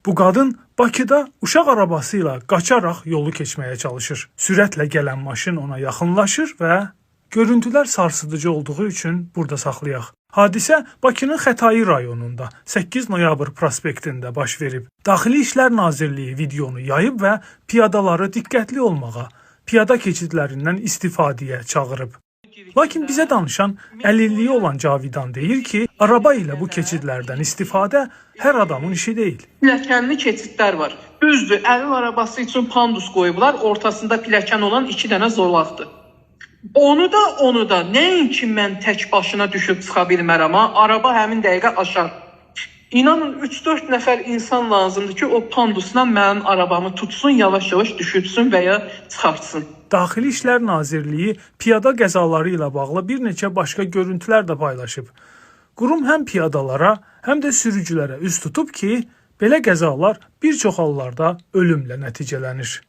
Bu qadın Bakıda uşaq arabası ilə qaçaraq yolu keçməyə çalışır. Sürətlə gələn maşın ona yaxınlaşır və görüntülər sarsıdıcı olduğu üçün burada saxlayaq. Hadisə Bakının Xətai rayonunda 8 noyabr prospektində baş verib. Daxili İşlər Nazirliyi videonu yayıb və piyadaları diqqətli olmağa, piyada keçidlərindən istifadəyə çağırıb. Lakin bizə danışan 50-liyi olan Cavidan deyir ki, araba ilə bu keçidlərdən istifadə hər adamın işi deyil. Pilləkənli keçidlər var. Düzdür, əlil arabası üçün pandus qoyublar, ortasında pilləkən olan 2 dənə zolaqdır. Onu da nəinki mən tək başına düşüb çıxa bilmərəm, araba həmin dəqiqə aşar. İnanın 3-4 nəfər insan lazımdır ki, o pandusla mənim arabamı tutsun, yavaş-yavaş düşürsün və ya çıxartsın. Daxili İşlər Nazirliyi piyada qəzaları ilə bağlı bir neçə başqa görüntülər də paylaşıb. Qurum həm piyadalara, həm də sürücülərə üz tutub ki, belə qəzalar bir çox hallarda ölümlə nəticələnir.